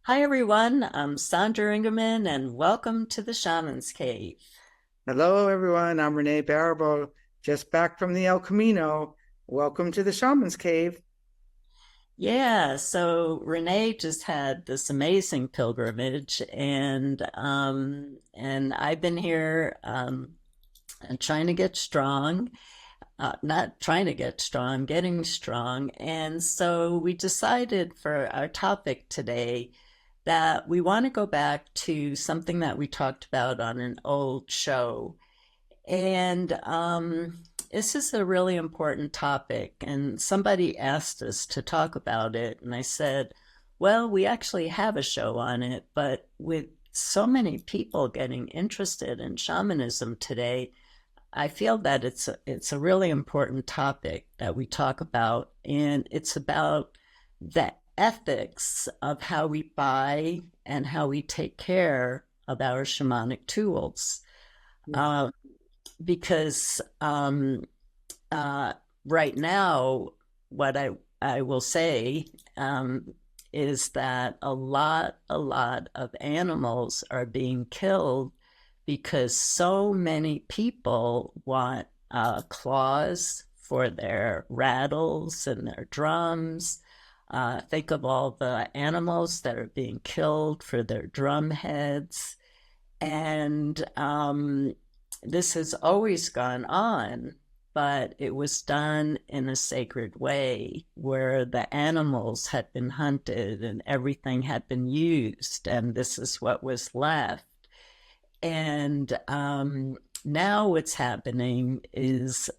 Hi everyone, I'm Sandra Ingerman and welcome to the Shaman's Cave. Hello, everyone. I'm Renee Baribeau, just back from the El Camino. Welcome to the Shaman's Cave. Yeah, so Renee just had this amazing pilgrimage and I've been here and trying to get strong, not trying to get strong, getting strong. And so we decided for our topic today that we want to go back to something that we talked about on an old show. And this is a really important topic. And somebody asked us to talk about it. And I said, well, we actually have a show on it, but with so many people getting interested in shamanism today, I feel that it's a really important topic that we talk about. And it's about the ethics of how we buy and how we take care of our shamanic tools. Yes. Uh, because uh, right now, what I will say is that a lot of animals are being killed because so many people want claws for their rattles and their drums. Think of all the animals that are being killed for their drum heads. And this has always gone on, but it was done in a sacred way where the animals had been hunted and everything had been used, and this is what was left. And now what's happening is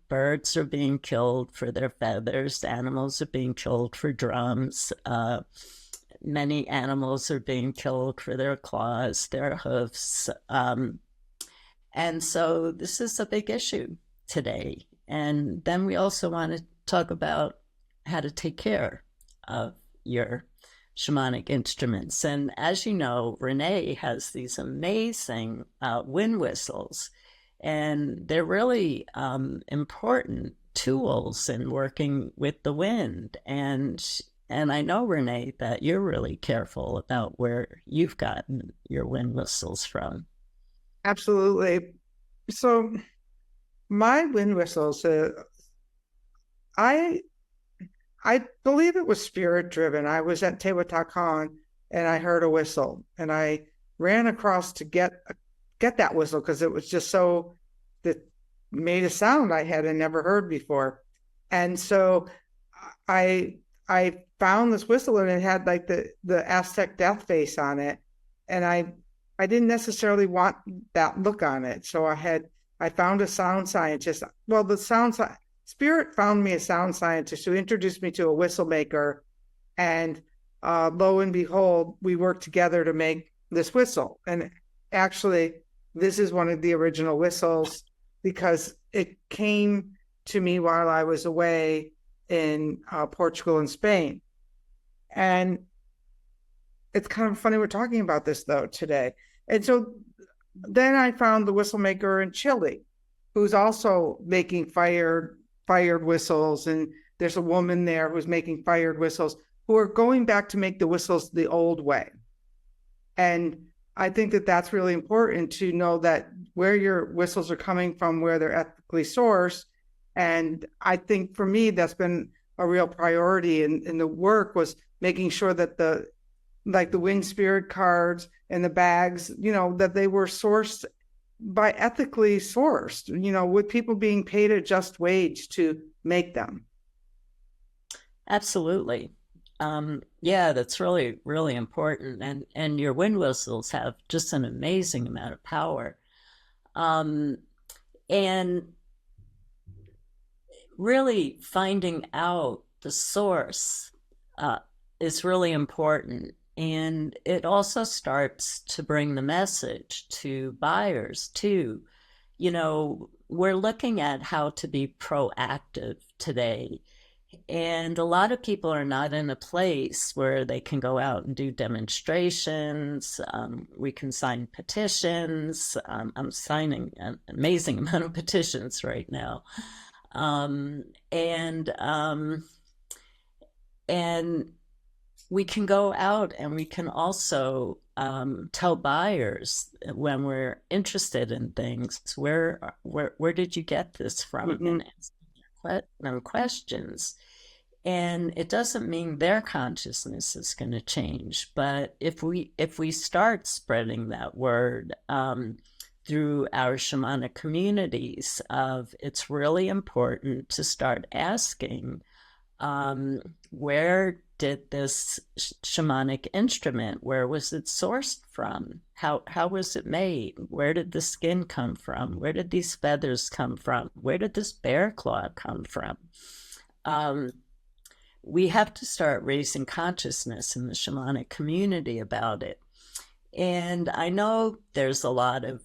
birds are being killed for their feathers, animals are being killed for drums. Many animals are being killed for their claws, their hoofs. And so this is a big issue today. And then we also want to talk about how to take care of your shamanic instruments. And as you know, Renee has these amazing wind whistles, and they're really important tools in working with the wind. And I know, Renee, that you're really careful about where you've gotten your wind whistles from. Absolutely. So, my wind whistles, I I believe it was spirit driven. I was at Teotihuacan and I heard a whistle and I ran across to get that whistle because it was just so that made a sound I had never heard before. And so I I found this whistle and it had like the Aztec death face on it. And I didn't necessarily want that look on it. So I found a sound scientist. Well, Spirit found me a sound scientist who introduced me to a whistle maker, and lo and behold, we worked together to make this whistle. And actually, this is one of the original whistles because it came to me while I was away in Portugal and Spain. And it's kind of funny we're talking about this though today. And so then I found the whistle maker in Chile, who's also making fired whistles, and there's a woman there who's making fired whistles who are going back to make the whistles the old way. And I think that that's really important to know that where your whistles are coming from, where they're ethically sourced. And I think for me, that's been a real priority in the work was making sure that the wind spirit cards and the bags, that they were sourced by ethically sourced, with people being paid a just wage to make them. Absolutely. Yeah, that's really, really important. And your wind whistles have just an amazing amount of power. Um, and really finding out the source uh, is really important. And it also starts to bring the message to buyers too. We're looking at how to be proactive today. And a lot of people are not in a place where they can go out and do demonstrations. We can sign petitions. I'm signing an amazing amount of petitions right now. Um, and um, and we can go out and we can also tell buyers when we're interested in things, where did you get this from? Mm-hmm. And ask them questions. And it doesn't mean their consciousness is going to change, but if we start spreading that word through our shamanic communities, of it's really important to start asking, where did this shamanic instrument, where was it sourced from? How was it made? Where did the skin come from? Where did these feathers come from? Where did this bear claw come from? We have to start raising consciousness in the shamanic community about it. And I know there's a lot of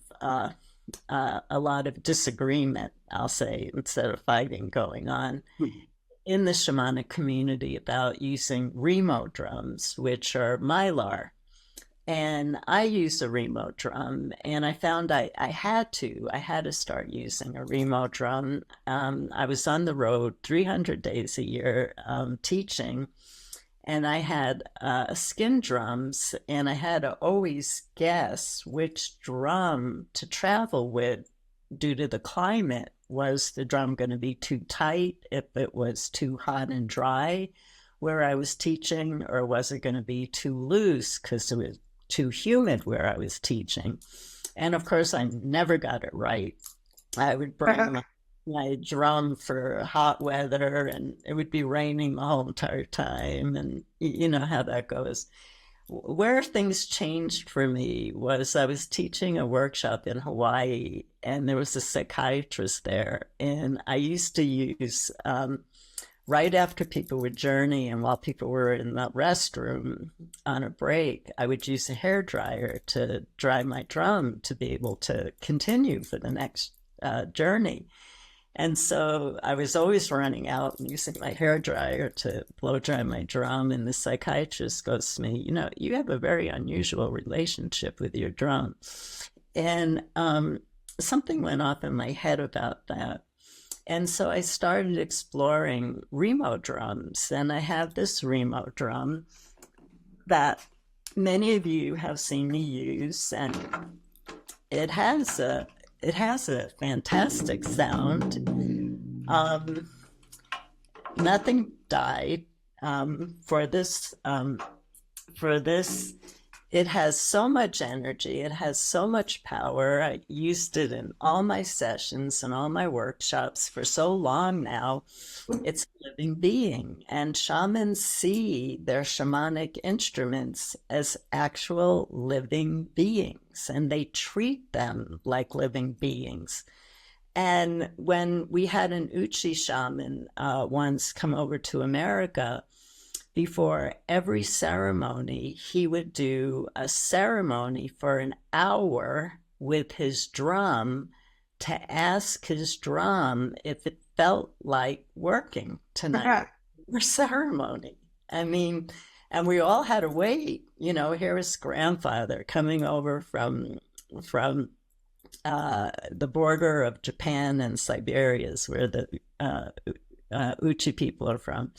disagreement, I'll say, instead of fighting, going on in the shamanic community about using Remo drums, which are mylar. And I use a Remo drum, and I found I had to start using a Remo drum. I was on the road 300 days a year teaching, and I had skin drums, and I had to always guess which drum to travel with due to the climate. Was the drum going to be too tight if it was too hot and dry where I was teaching, or was it going to be too loose because it was too humid where I was teaching? And of course, I never got it right. I would bring my drum for hot weather, and it would be raining the whole entire time. And you know how that goes. Where things changed for me was I was teaching a workshop in Hawaii, and there was a psychiatrist there. And I used to use, right after people would journey and while people were in the restroom on a break, I would use a hairdryer to dry my drum to be able to continue for the next journey. And so I was always running out and using my hairdryer to blow dry my drum. And the psychiatrist goes to me, you have a very unusual relationship with your drum. And something went off in my head about that. And so I started exploring Remo drums. And I have this Remo drum that many of you have seen me use. And it has a fantastic sound. Nothing died for this. It has so much energy. It has so much power. I used it in all my sessions and all my workshops for so long now. It's a living being. And shamans see their shamanic instruments as actual living beings, and they treat them like living beings. And when we had an Uchi shaman once come over to America, before every ceremony, he would do a ceremony for an hour with his drum to ask his drum if it felt like working tonight for ceremony. I mean, and we all had to wait. Here was grandfather coming over from the border of Japan and Siberia, is where the Uchi people are from.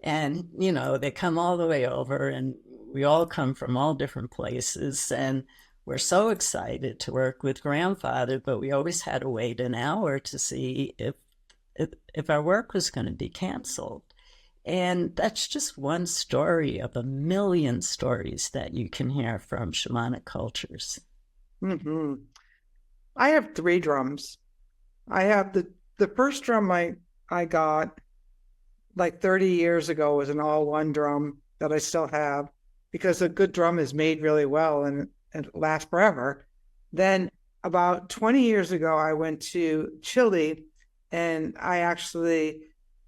And, they come all the way over, and we all come from all different places. And we're so excited to work with grandfather, but we always had to wait an hour to see if our work was going to be canceled. And that's just one story of a million stories that you can hear from shamanic cultures. Mm-hmm. I have 3 drums. I have the first drum I got like 30 years ago was an all-one drum that I still have, because a good drum is made really well and it lasts forever. Then about 20 years ago, I went to Chile, and I actually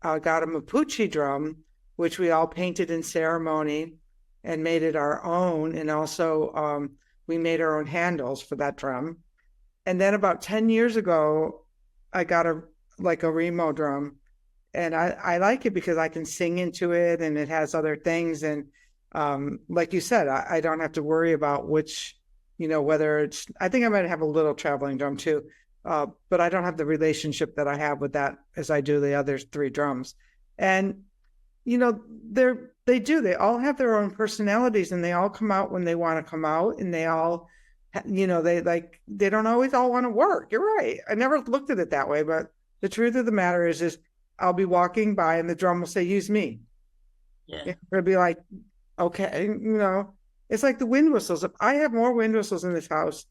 got a Mapuche drum, which we all painted in ceremony and made it our own. And also we made our own handles for that drum. And then about 10 years ago, I got a Remo drum. And I like it because I can sing into it, and it has other things. And like you said, I don't have to worry about which, whether it's, I think I might have a little traveling drum too, but I don't have the relationship that I have with that as I do the other 3 drums. And, they all have their own personalities, and they all come out when they want to come out, and they all, they don't always all want to work. You're right. I never looked at it that way, but the truth of the matter is I'll be walking by and the drum will say, use me. Yeah. It'll be like, okay, it's like the wind whistles. I have more wind whistles in this house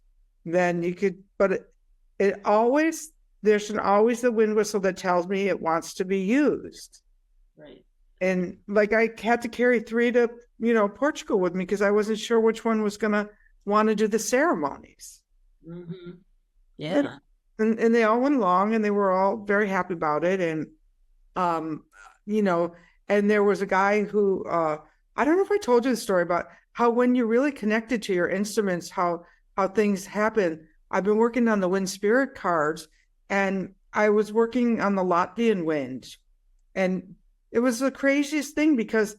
than you could, but there should always the wind whistle that tells me it wants to be used. Right. And like I had to carry 3 to, Portugal with me because I wasn't sure which one was going to want to do the ceremonies. Mm-hmm. Yeah. And they all went along and they were all very happy about it. And, and there was a guy who, I don't know if I told you the story about how when you're really connected to your instruments, how things happen. I've been working on the wind spirit cards, and I was working on the Latvian wind. And it was the craziest thing because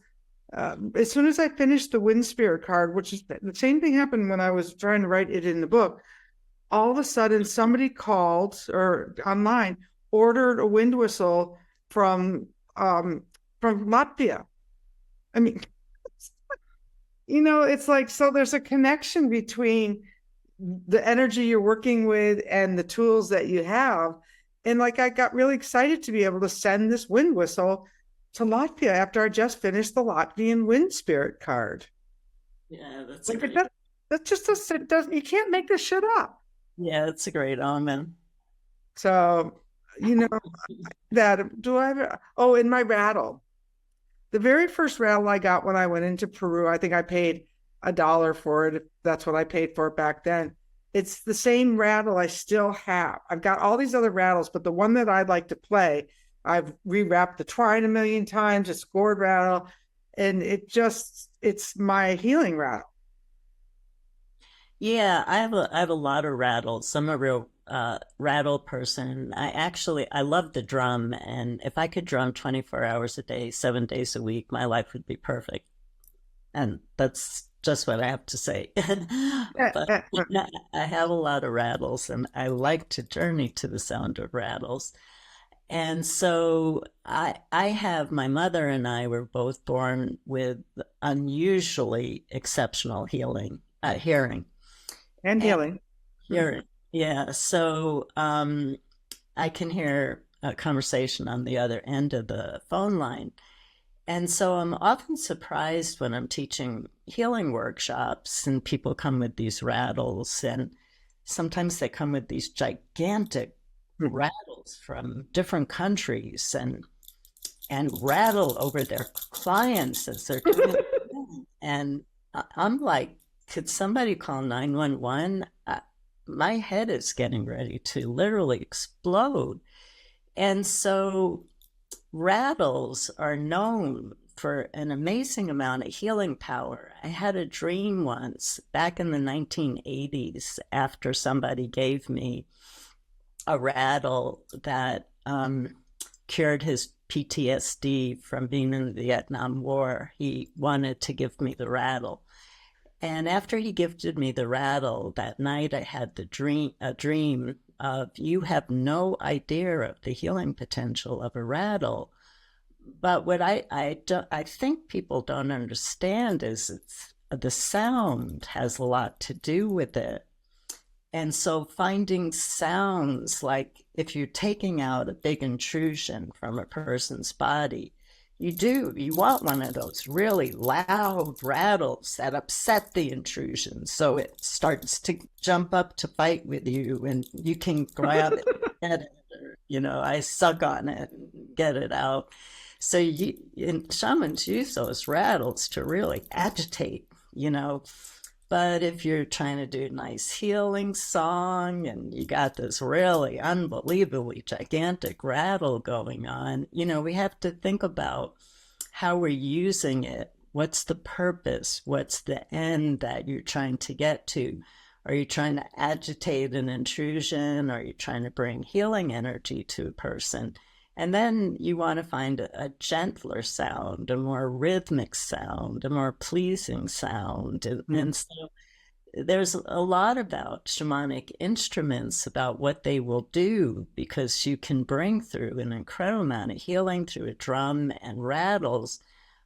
as soon as I finished the wind spirit card, which is the same thing happened when I was trying to write it in the book, all of a sudden somebody called or online ordered a wind whistle from Latvia. I mean, it's like, so there's a connection between the energy you're working with and the tools that you have. And like, I got really excited to be able to send this wind whistle to Latvia after I just finished the Latvian wind spirit card. Yeah, that's like great. That's just you can't make this shit up. Yeah, it's a great omen. So, that do I have? Oh, in my rattle, the very first rattle I got when I went into Peru, I think I paid $1 for it. That's what I paid for it back then. It's the same rattle I still have. I've got all these other rattles, but the one that I'd like to play, I've rewrapped the twine a million times, a scored rattle, and it's my healing rattle. Yeah, I have a lot of rattles. I'm a real rattle person. I love the drum, and if I could drum 24 hours a day, 7 days a week, my life would be perfect. And that's just what I have to say. But I have a lot of rattles, and I like to journey to the sound of rattles. And so I have my mother and I were both born with unusually exceptional hearing. And healing. Hearing. Yeah. So I can hear a conversation on the other end of the phone line. And so I'm often surprised when I'm teaching healing workshops and people come with these rattles, and sometimes they come with these gigantic rattles from different countries and rattle over their clients as they're doing it. And I'm like, could somebody call 911? My head is getting ready to literally explode. And so rattles are known for an amazing amount of healing power. I had a dream once back in the 1980s after somebody gave me a rattle that cured his PTSD from being in the Vietnam War. He wanted to give me the rattle. And after he gifted me the rattle, that night I had a dream of, you have no idea of the healing potential of a rattle. But what I think people don't understand is the sound has a lot to do with it. And so finding sounds, like if you're taking out a big intrusion from a person's body, you want one of those really loud rattles that upset the intrusion, so it starts to jump up to fight with you, and you can grab it and get it, or, I suck on it and get it out. So shamans use those rattles to really agitate, But if you're trying to do a nice healing song and you got this really unbelievably gigantic rattle going on, we have to think about how we're using it. What's the purpose? What's the end that you're trying to get to? Are you trying to agitate an intrusion? Are you trying to bring healing energy to a person? And then you want to find a gentler sound, a more rhythmic sound, a more pleasing sound. And so there's a lot about shamanic instruments, about what they will do, because you can bring through an incredible amount of healing through a drum and rattles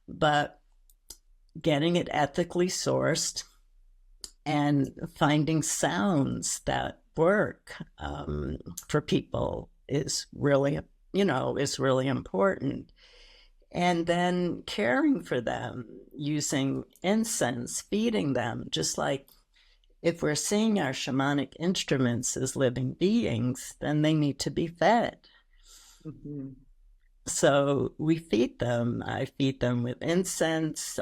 but getting it ethically sourced and finding sounds that work for people is really, is really important. And then caring for them, using incense, feeding them, just like if we're seeing our shamanic instruments as living beings, then they need to be fed. Mm-hmm. So we feed them. I feed them with incense.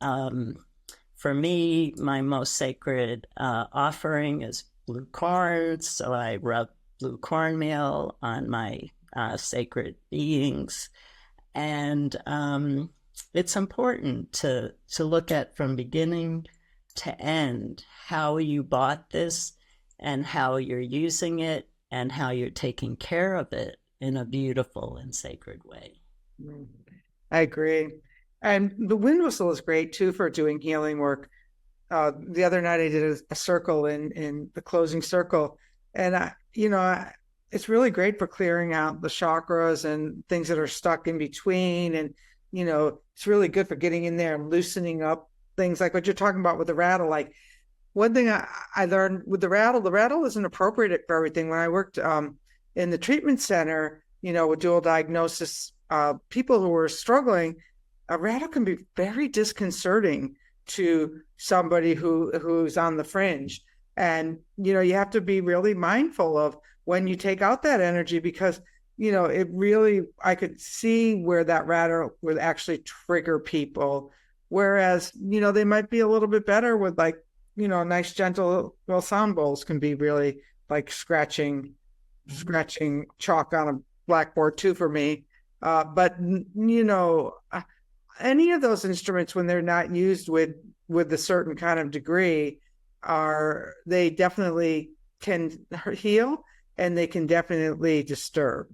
For me, my most sacred offering is blue corn. So I rub blue cornmeal on my sacred beings. And it's important to look at from beginning to end how you bought this and how you're using it and how you're taking care of it in a beautiful and sacred way. I agree. And the wind whistle is great too for doing healing work. The other night I did a circle in the closing circle, and it's really great for clearing out the chakras and things that are stuck in between. And it's really good for getting in there and loosening up things like what you're talking about with the rattle. Like one thing I learned with the rattle isn't appropriate for everything. When I worked in the treatment center, with dual diagnosis, people who were struggling, a rattle can be very disconcerting to somebody who's on the fringe. And, you have to be really mindful of when you take out that energy, because, it really, I could see where that rattle would actually trigger people. Whereas, they might be a little bit better with like, nice, gentle, well, sound bowls can be really like scratching chalk on a blackboard too for me. But any of those instruments, when they're not used with a certain kind of degree, they definitely can heal, and they can definitely disturb.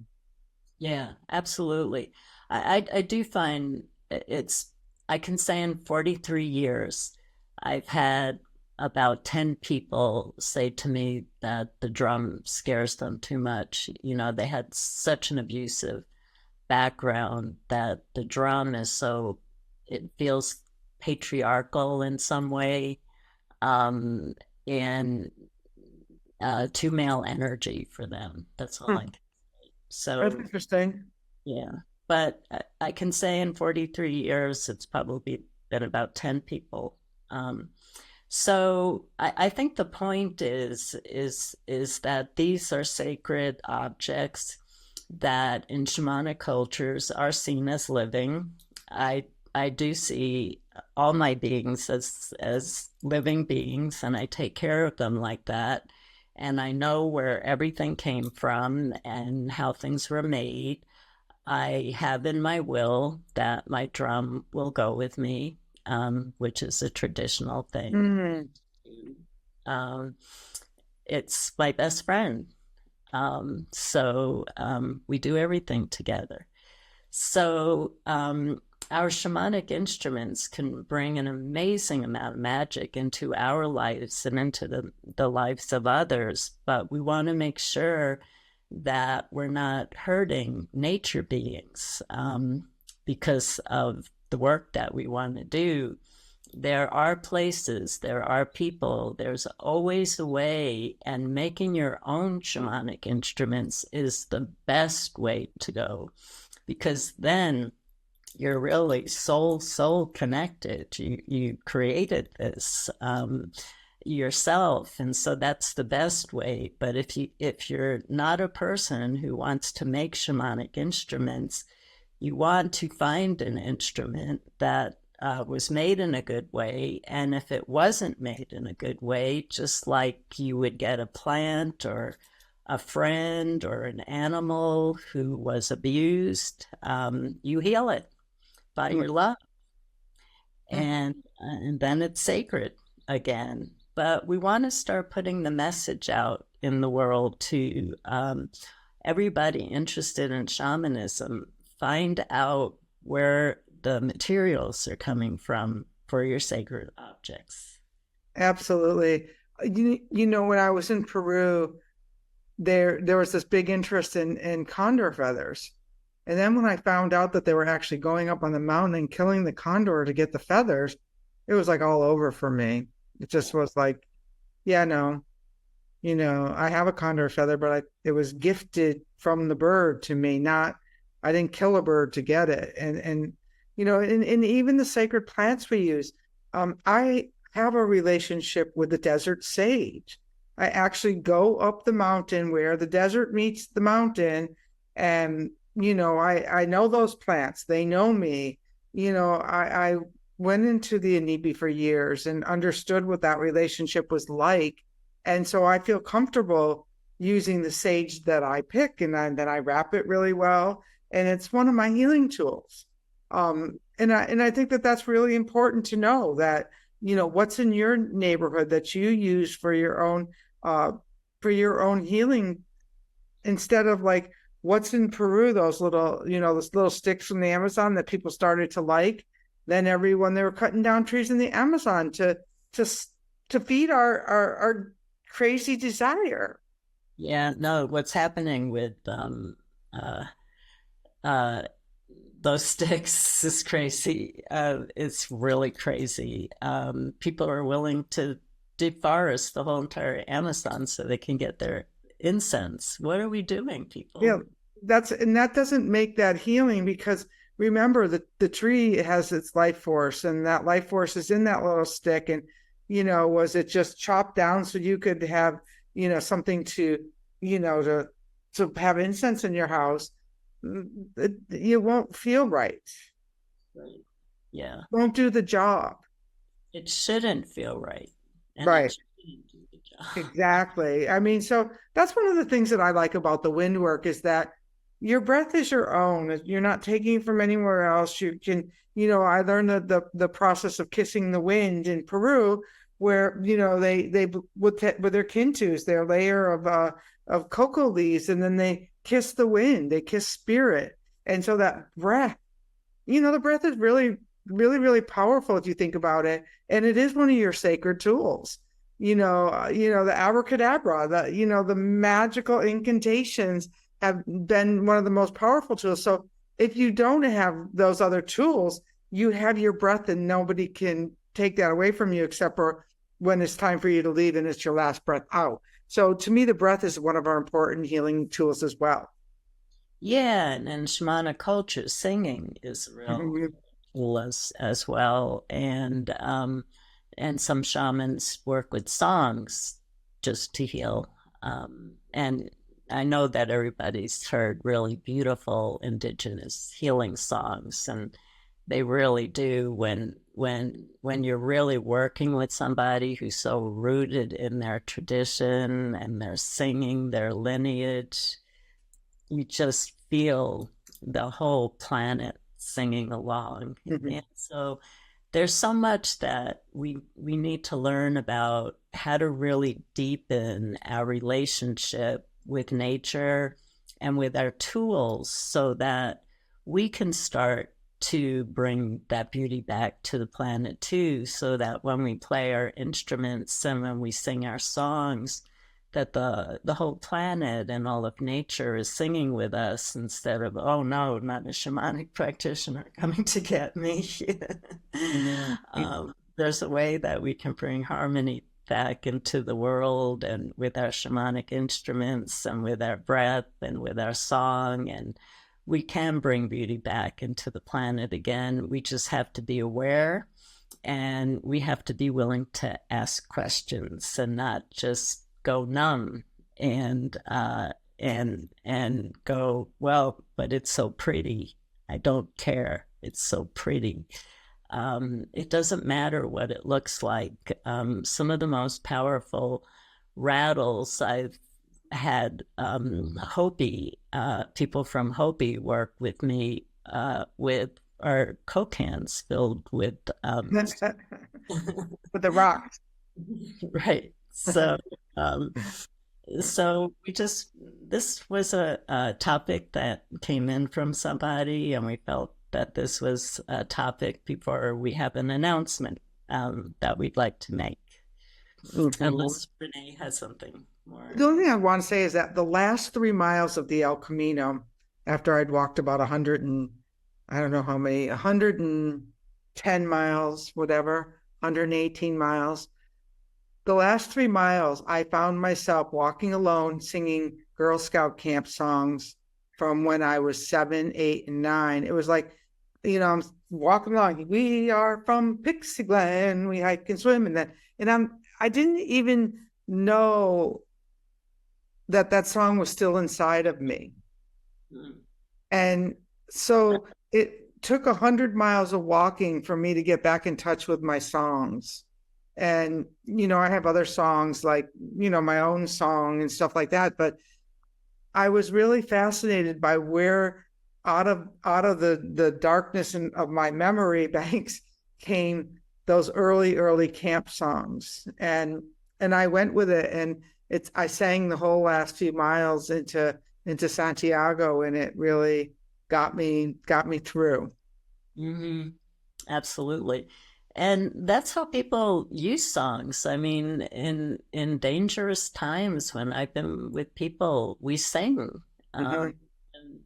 Yeah, absolutely. I do find I can say in 43 years, I've had about 10 people say to me that the drum scares them too much. They had such an abusive background that the drum it feels patriarchal in some way, and too male energy for them. That's all I can say. That's So, interesting. yeah. But I can say in 43 years, it's probably been about 10 people. So I think the point is that these are sacred objects that in shamanic cultures are seen as living. I do see all my beings as living beings, and I take care of them like that. And I know where everything came from and how things were made. I have in my will that my drum will go with me, which is a traditional thing. Mm. Um, it's my best friend. So we do everything together. So our shamanic instruments can bring an amazing amount of magic into our lives and into the lives of others, but we want to make sure that we're not hurting nature beings because of the work that we want to do. There are places, there are people, there's always a way, and making your own shamanic instruments is the best way to go, because then you're really soul connected. You created this yourself, and so that's the best way. But if you're not a person who wants to make shamanic instruments, you want to find an instrument that was made in a good way. And if it wasn't made in a good way, just like you would get a plant or a friend or an animal who was abused, you heal it by your love, and then it's sacred again. But we want to start putting the message out in the world to everybody interested in shamanism. Find out where the materials are coming from for your sacred objects. Absolutely. When I was in Peru, there was this big interest in condor feathers. And then when I found out that they were actually going up on the mountain and killing the condor to get the feathers, it was like all over for me. It just was like, yeah, no, I have a condor feather, but it was gifted from the bird to me, not, I didn't kill a bird to get it. And even the sacred plants we use, I have a relationship with the desert sage. I actually go up the mountain where the desert meets the mountain, and I know those plants. They know me. I went into the Anibi for years and understood what that relationship was like. And so I feel comfortable using the sage that I pick, and then I wrap it really well. And it's one of my healing tools. And I think that that's really important to know, that, what's in your neighborhood that you use for your own healing, instead of like what's in Peru, those little sticks from the Amazon that people started to like. Then everyone, they were cutting down trees in the Amazon to feed our crazy desire. Yeah, no, what's happening with those sticks is crazy. It's really crazy. People are willing to deforest the whole entire Amazon so they can get their incense. What are we doing, people? Yeah, that doesn't make that healing, because remember that the tree has its life force, and that life force is in that little stick. And was it just chopped down so you could have something to have incense in your house? You won't feel right. Right. Yeah. Won't do the job. It shouldn't feel right. And Right. it shouldn't do the job. Exactly. I mean, so that's one of the things that I like about the wind work, is that your breath is your own. You're not taking it from anywhere else. You can, I learned the process of kissing the wind in Peru, where they with their kintus, their layer of cocoa leaves, and then they kiss the wind, they kiss spirit. And so that breath, the breath is really, really, really powerful if you think about it. And it is one of your sacred tools. The abracadabra, the magical incantations have been one of the most powerful tools. So if you don't have those other tools, you have your breath, and nobody can take that away from you, except for when it's time for you to leave and it's your last breath out. So to me, the breath is one of our important healing tools as well. Yeah, and in shamanic culture, singing is real tool as well. And some shamans work with songs just to heal. And I know that everybody's heard really beautiful indigenous healing songs, and they really do. When you're really working with somebody who's so rooted in their tradition and they're singing their lineage, you just feel the whole planet singing along. And so there's so much that we need to learn about how to really deepen our relationship with nature and with our tools, so that we can start to bring that beauty back to the planet too, so that when we play our instruments and when we sing our songs, that the whole planet and all of nature is singing with us, instead of, oh no, not a shamanic practitioner coming to get me. There's a way that we can bring harmony back into the world, and with our shamanic instruments and with our breath and with our song, and we can bring beauty back into the planet again. We just have to be aware, and we have to be willing to ask questions and not just go numb and go, well, but it's so pretty. I don't care. It's so pretty. It doesn't matter what it looks like. Some of the most powerful rattles I've had, Hopi, people from Hopi work with me with our Coke cans filled with with the rocks. Right. So so this was a topic that came in from somebody, and we felt that this was a topic before we have an announcement that we'd like to make. Unless Renee has something more. The only thing I want to say is that the last 3 miles of the El Camino after I'd walked about 100 and I don't know how many, 110 miles, whatever, 118 miles. The last 3 miles, I found myself walking alone, singing Girl Scout camp songs from when I was 7, 8, and 9. It was like, I'm walking along. We are from Pixie Glen. We hike and swim, I didn't even know that song was still inside of me. And so it took 100 miles of walking for me to get back in touch with my songs. And, I have other songs like, my own song and stuff like that. But I was really fascinated by where out of the darkness of my memory banks came those early camp songs. And I went with it, and I sang the whole last few miles into Santiago, and it really got me through. Mm-hmm. Absolutely. And that's how people use songs. I mean, in dangerous times when I've been with people, we sing. And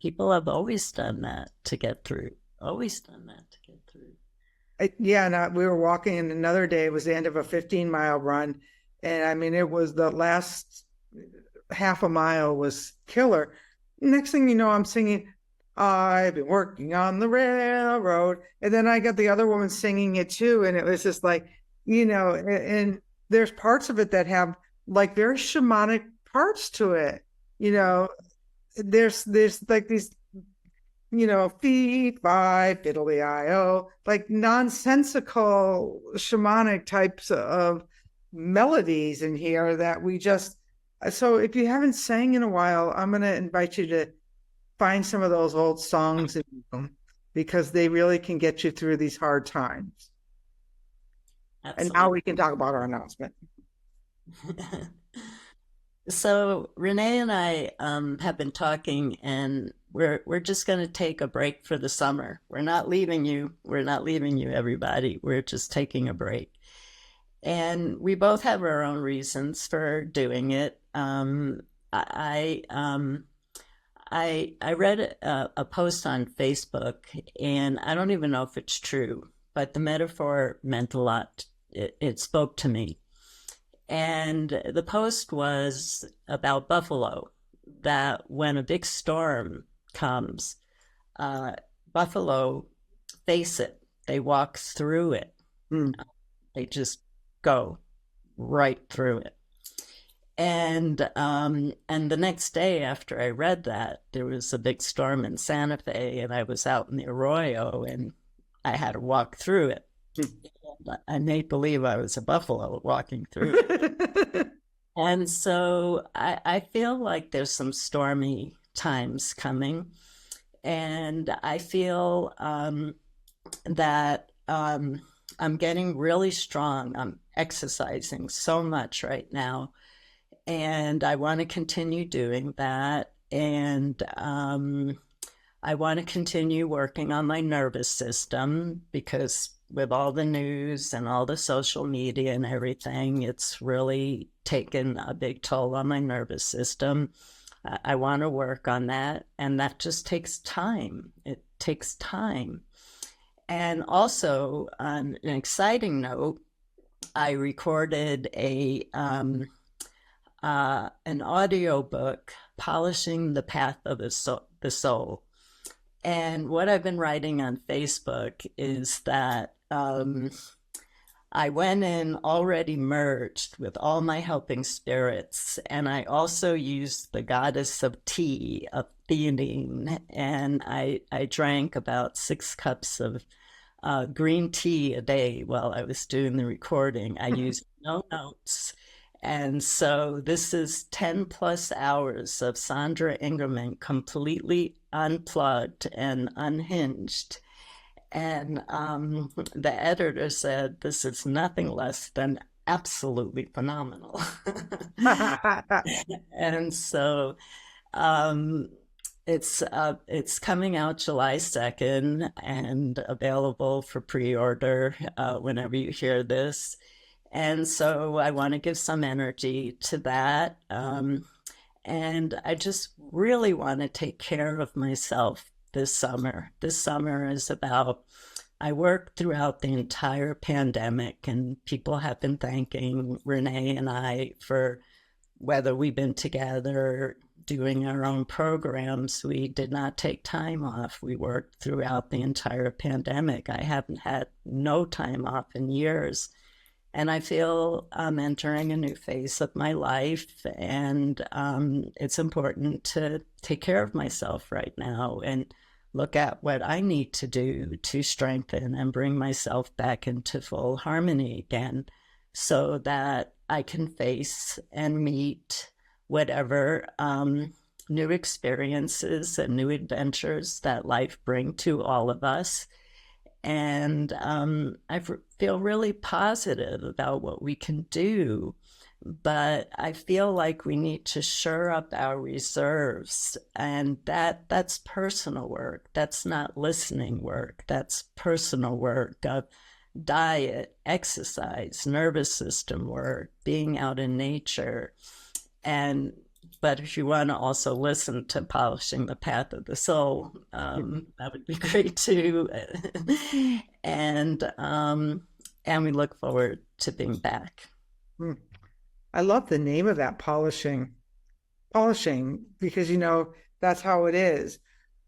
people have always done that to get through. Always done that to get through. We were walking, and another day it was the end of a 15-mile run. And I mean, it was the last half a mile was killer. Next thing you know, I'm singing, I've been working on the railroad. And then I got the other woman singing it too. And it was just like, and there's parts of it that have like very shamanic parts to it. There's like these, fee, fi, fiddly, I-o, like nonsensical shamanic types of melodies in here that we just, so if you haven't sang in a while, I'm going to invite you to find some of those old songs because they really can get you through these hard times. Absolutely. And now we can talk about our announcement. So Renee and I have been talking, and we're just going to take a break for the summer. We're not leaving you. We're not leaving you, everybody. We're just taking a break. And we both have our own reasons for doing it. I read a post on Facebook, and I don't even know if it's true, but the metaphor meant a lot. It spoke to me. And the post was about buffalo, that when a big storm comes, buffalo face it. They walk through it. They just go right through it. And the next day after I read that, there was a big storm in Santa Fe, and I was out in the Arroyo, and I had to walk through it. I made believe I was a buffalo walking through it. And so I feel like there's some stormy times coming, and I feel that I'm getting really strong. I'm exercising so much right now, and I want to continue doing that. And I want to continue working on my nervous system, because with all the news and all the social media and everything, it's really taken a big toll on my nervous system. I want to work on that, and that just takes time. It takes time. And also, on an exciting note, I recorded an audio book, Polishing the Path of the Soul. And what I've been writing on Facebook is that I went in already merged with all my helping spirits, and I also used the goddess of tea, Athene, and I drank about 6 cups of green tea a day while I was doing the recording. I used no notes. And so this is 10 plus hours of Sandra Ingerman completely unplugged and unhinged. And the editor said, this is nothing less than absolutely phenomenal. And so it's coming out July 2nd and available for pre-order whenever you hear this. And so I want to give some energy to that. And I just really want to take care of myself this summer. This summer is about, I worked throughout the entire pandemic, and people have been thanking Renee and I for whether we've been together doing our own programs. We did not take time off. We worked throughout the entire pandemic. I haven't had no time off in years. And I feel I'm entering a new phase of my life, and it's important to take care of myself right now and look at what I need to do to strengthen and bring myself back into full harmony again, so that I can face and meet whatever new experiences and new adventures that life bring to all of us. And I feel really positive about what we can do, but I feel like we need to shore up our reserves, and that's personal work. That's not listening work. That's personal work of diet, exercise, nervous system work, being out in nature. And but if you want to also listen to Polishing the Path of the Soul, that would be great too. and and we look forward to being back. I love the name of that, polishing, because that's how it is.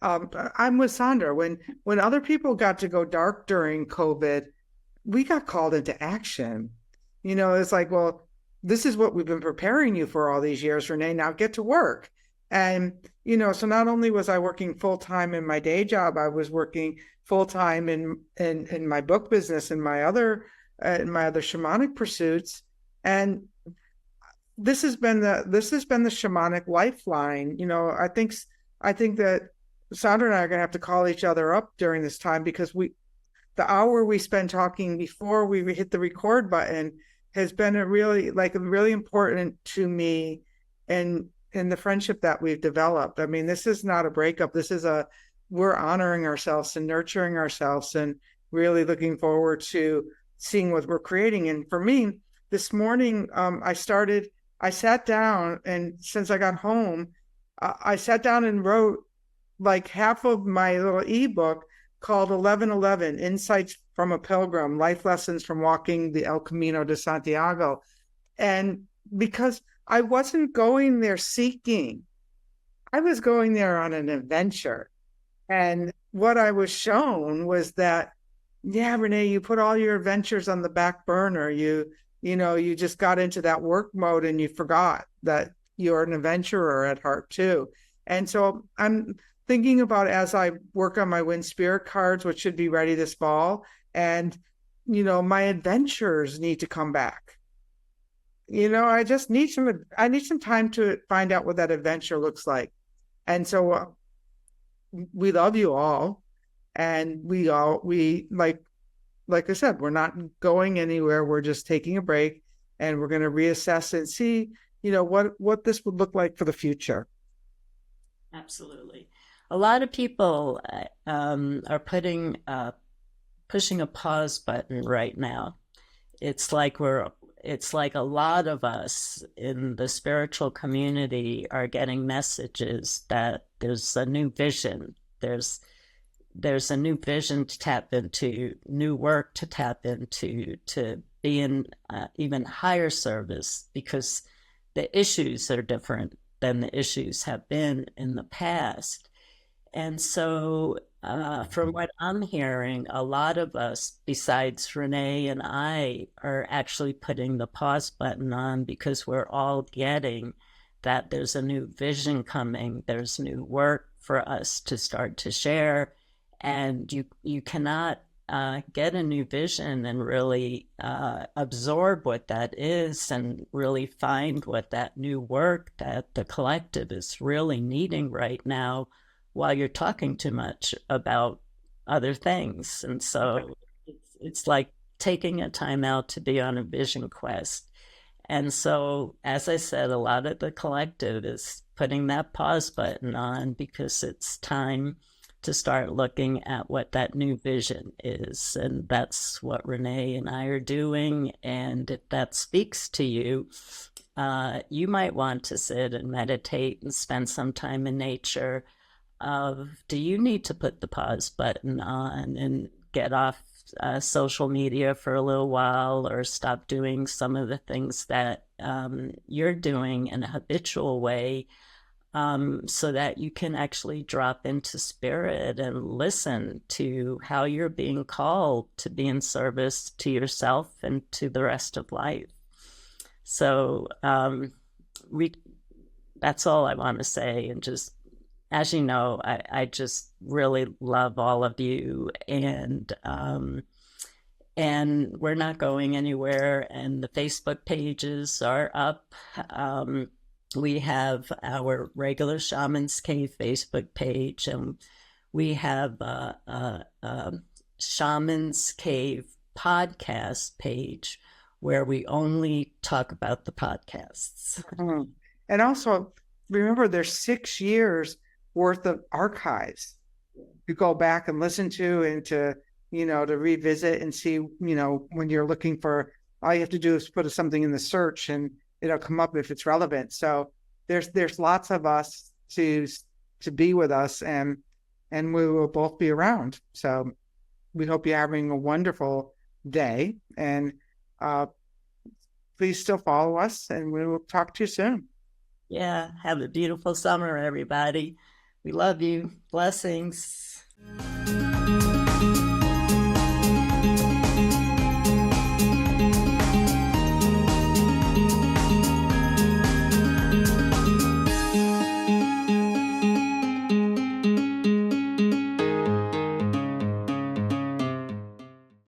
I'm with Sandra. When other people got to go dark during COVID, we got called into action. It's like, well, this is what we've been preparing you for all these years, Renee. Now get to work. And, so not only was I working full time in my day job, I was working full time in my book business and my other shamanic pursuits. And this has been the Shamanic Lifeline. I think that Sandra and I are going to have to call each other up during this time, because the hour we spend talking before we hit the record button has been really important to me, and in the friendship that we've developed. I mean, this is not a breakup. We're honoring ourselves and nurturing ourselves, and really looking forward to seeing what we're creating. And for me, this morning, I sat down, and since I got home, I sat down and wrote like half of my little ebook called 1111 Insights from a Pilgrim, Life Lessons from Walking the El Camino de Santiago. And because I wasn't going there seeking, I was going there on an adventure. And what I was shown was that, yeah, Renee, you put all your adventures on the back burner. You just got into that work mode, and you forgot that you're an adventurer at heart too. And so I'm thinking about, as I work on my Wind Spirit cards, which should be ready this fall, and my adventures need to come back. I just need some time to find out what that adventure looks like. And so we love you all, and we like I said, we're not going anywhere. We're just taking a break, and we're going to reassess and see what this would look like for the future. Absolutely. A lot of people are pushing a pause button right now. It's like a lot of us in the spiritual community are getting messages that there's a new vision. There's a new vision to tap into, new work to tap into, to be in even higher service, because the issues are different than the issues have been in the past. And so from what I'm hearing, a lot of us, besides Renee and I, are actually putting the pause button on, because we're all getting that there's a new vision coming. There's new work for us to start to share. And you cannot get a new vision and really absorb what that is, and really find what that new work that the collective is really needing right now, while you're talking too much about other things. And so it's like taking a time out to be on a vision quest. And so, as I said, a lot of the collective is putting that pause button on, because it's time to start looking at what that new vision is. And that's what Renee and I are doing. And if that speaks to you, you might want to sit and meditate and spend some time in nature. Do you need to put the pause button on and get off social media for a little while, or stop doing some of the things that you're doing in a habitual way, so that you can actually drop into spirit and listen to how you're being called to be in service to yourself and to the rest of life. So that's all I want to say. And just, as you know, I just really love all of you, and we're not going anywhere. And the Facebook pages are up. We have our regular Shamans Cave Facebook page, and we have a Shamans Cave podcast page where we only talk about the podcasts. And also, remember, there's 6 years worth of archives to go back and listen to, and to, to revisit and see, when you're looking for, all you have to do is put something in the search and it'll come up if it's relevant. So there's lots of us to be with us, and we will both be around. So we hope you're having a wonderful day, and please still follow us, and we will talk to you soon. Yeah. Have a beautiful summer, everybody. We love you. Blessings.